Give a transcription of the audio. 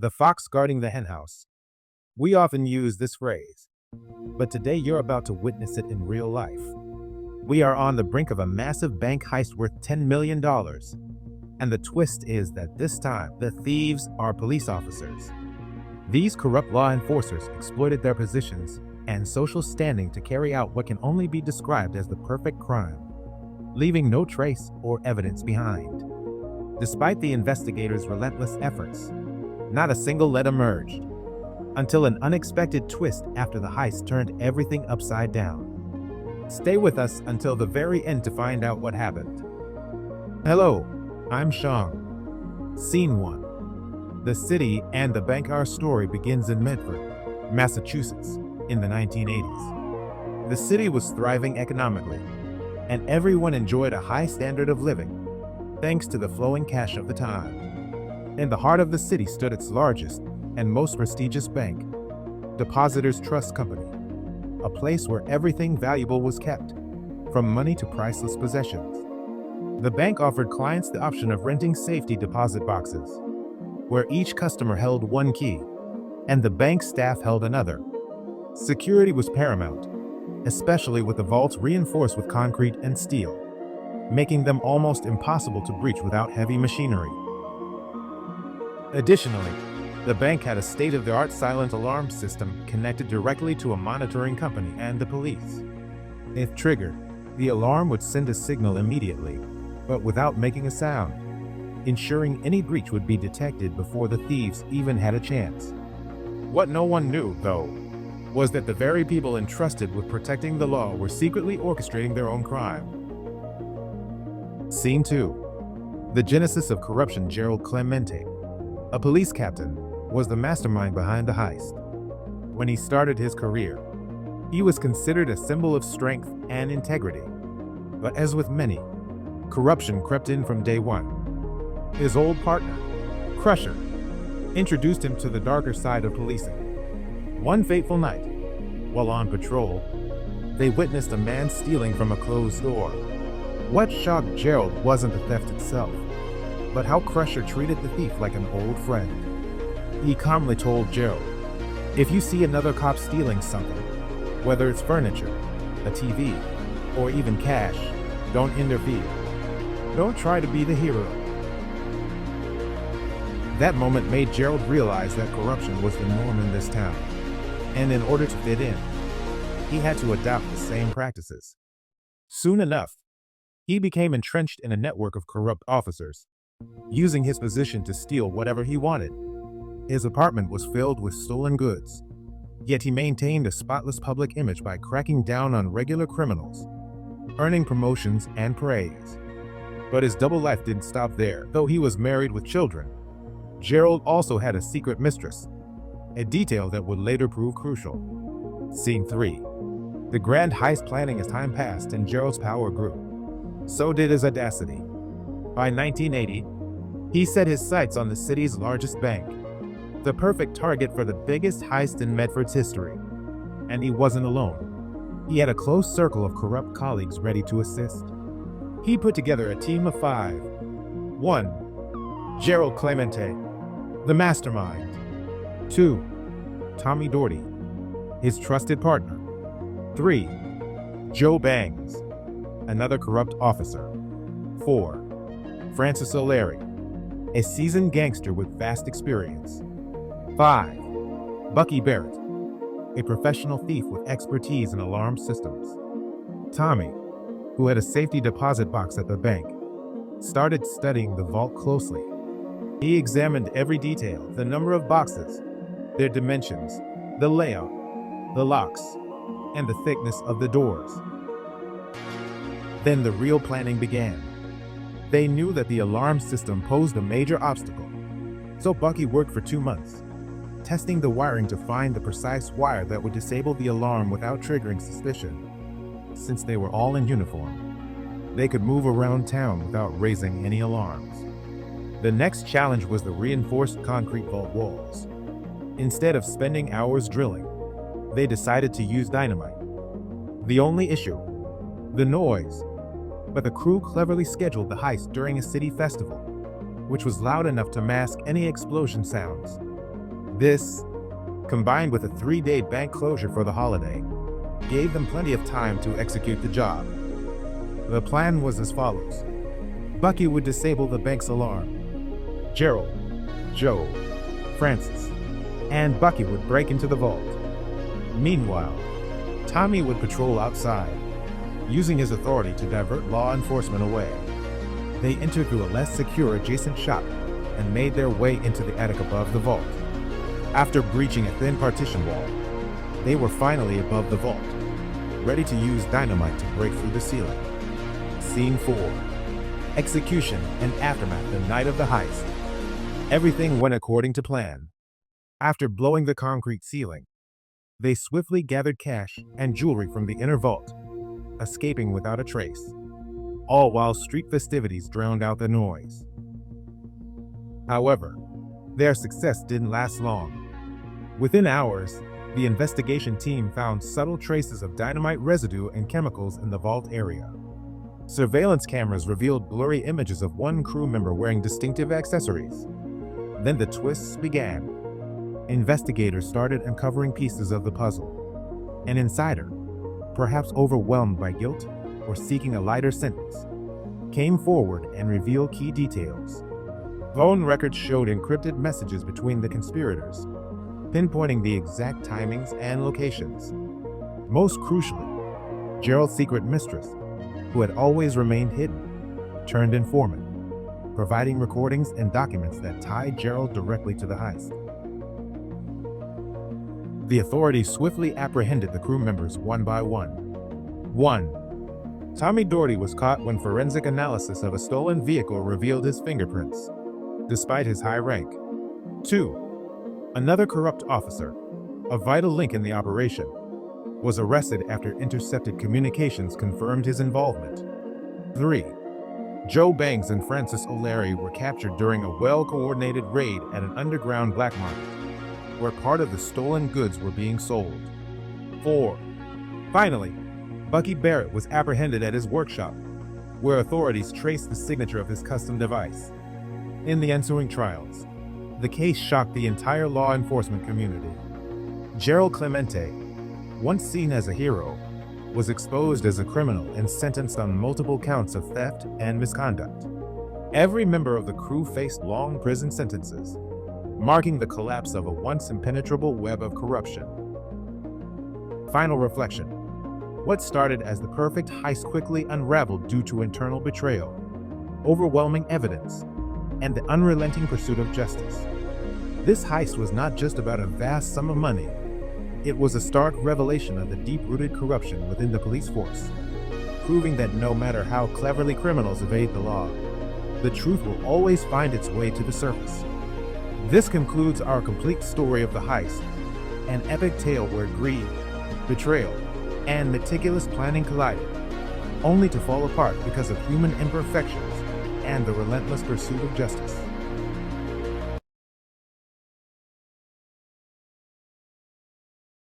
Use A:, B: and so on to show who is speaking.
A: The fox guarding the henhouse. We often use this phrase, but today you're about to witness it in real life. We are on the brink of a massive bank heist worth $10 million. And the twist is that this time, the thieves are police officers. These corrupt law enforcers exploited their positions and social standing to carry out what can only be described as the perfect crime, leaving no trace or evidence behind. Despite the investigators' relentless efforts, not a single lead emerged, until an unexpected twist after the heist turned everything upside down. Stay with us until the very end to find out what happened. Hello, I'm Sean. Scene 1. The city and the bank. Our story begins in Medford, Massachusetts, in the 1980s. The city was thriving economically, and everyone enjoyed a high standard of living, thanks to the flowing cash of the time. In the heart of the city stood its largest and most prestigious bank, Depositors Trust Company, a place where everything valuable was kept, from money to priceless possessions. The bank offered clients the option of renting safety deposit boxes, where each customer held one key, and the bank staff held another. Security was paramount, especially with the vaults reinforced with concrete and steel, making them almost impossible to breach without heavy machinery. Additionally, the bank had a state-of-the-art silent alarm system connected directly to a monitoring company and the police. If triggered, the alarm would send a signal immediately, but without making a sound, ensuring any breach would be detected before the thieves even had a chance. What no one knew, though, was that the very people entrusted with protecting the law were secretly orchestrating their own crime. Scene 2. The genesis of corruption. Gerald Clemente, a police captain, was the mastermind behind the heist. When he started his career, he was considered a symbol of strength and integrity. But as with many, corruption crept in from day one. His old partner, Crusher, introduced him to the darker side of policing. One fateful night, while on patrol, they witnessed a man stealing from a closed door. What shocked Gerald wasn't the theft itself, but how Crusher treated the thief like an old friend. He calmly told Gerald, "If you see another cop stealing something, whether it's furniture, a TV, or even cash, don't interfere. Don't try to be the hero." That moment made Gerald realize that corruption was the norm in this town, and in order to fit in, he had to adopt the same practices. Soon enough, he became entrenched in a network of corrupt officers, using his position to steal whatever he wanted. His apartment was filled with stolen goods, yet he maintained a spotless public image by cracking down on regular criminals, earning promotions and praise. But his double life didn't stop there. Though he was married with children, Gerald also had a secret mistress, a detail that would later prove crucial. Scene 3. The grand heist planning. As time passed and Gerald's power grew, so did his audacity. By 1980, he set his sights on the city's largest bank, the perfect target for the biggest heist in Medford's history. And he wasn't alone. He had a close circle of corrupt colleagues ready to assist. He put together a team of 5. 1. Gerald Clemente, the mastermind. 2. Tommy Doherty, his trusted partner. 3. Joe Bangs, another corrupt officer. 4. Francis O'Leary, a seasoned gangster with vast experience. 5. Bucky Barrett, a professional thief with expertise in alarm systems. Tommy, who had a safety deposit box at the bank, started studying the vault closely. He examined every detail: the number of boxes, their dimensions, the layout, the locks, and the thickness of the doors. Then the real planning began. They knew that the alarm system posed a major obstacle, so Bucky worked for 2 months, testing the wiring to find the precise wire that would disable the alarm without triggering suspicion. Since they were all in uniform, they could move around town without raising any alarms. The next challenge was the reinforced concrete vault walls. Instead of spending hours drilling, they decided to use dynamite. The only issue? The noise. But the crew cleverly scheduled the heist during a city festival, which was loud enough to mask any explosion sounds. This, combined with a 3-day bank closure for the holiday, gave them plenty of time to execute the job. The plan was as follows. Bucky would disable the bank's alarm. Gerald, Joe, Francis, and Bucky would break into the vault. Meanwhile, Tommy would patrol outside, using his authority to divert law enforcement away. They entered through a less secure adjacent shop and made their way into the attic above the vault. After breaching a thin partition wall, they were finally above the vault, ready to use dynamite to break through the ceiling. Scene 4. Execution and aftermath the night of the heist. Everything went according to plan. After blowing the concrete ceiling, they swiftly gathered cash and jewelry from the inner vault, escaping without a trace, all while street festivities drowned out the noise. However, their success didn't last long. Within hours, the investigation team found subtle traces of dynamite residue and chemicals in the vault area. Surveillance cameras revealed blurry images of one crew member wearing distinctive accessories. Then the twists began. Investigators started uncovering pieces of the puzzle. An insider, perhaps overwhelmed by guilt or seeking a lighter sentence, came forward and revealed key details. Phone records showed encrypted messages between the conspirators, pinpointing the exact timings and locations. Most crucially, Gerald's secret mistress, who had always remained hidden, turned informant, providing recordings and documents that tied Gerald directly to the heist. The authorities swiftly apprehended the crew members one by one. 1. Tommy Doherty was caught when forensic analysis of a stolen vehicle revealed his fingerprints, despite his high rank. 2. Another corrupt officer, a vital link in the operation, was arrested after intercepted communications confirmed his involvement. 3. Joe Banks and Francis O'Leary were captured during a well-coordinated raid at an underground black market, where part of the stolen goods were being sold. 4. Finally, Bucky Barrett was apprehended at his workshop, where authorities traced the signature of his custom device. In the ensuing trials, the case shocked the entire law enforcement community. Gerald Clemente, once seen as a hero, was exposed as a criminal and sentenced on multiple counts of theft and misconduct. Every member of the crew faced long prison sentences, marking the collapse of a once impenetrable web of corruption. Final reflection. What started as the perfect heist quickly unraveled due to internal betrayal, overwhelming evidence, and the unrelenting pursuit of justice. This heist was not just about a vast sum of money. It was a stark revelation of the deep-rooted corruption within the police force, proving that no matter how cleverly criminals evade the law, the truth will always find its way to the surface. This concludes our complete story of the heist, an epic tale where greed, betrayal, and meticulous planning collided, only to fall apart because of human imperfections and the relentless pursuit of justice.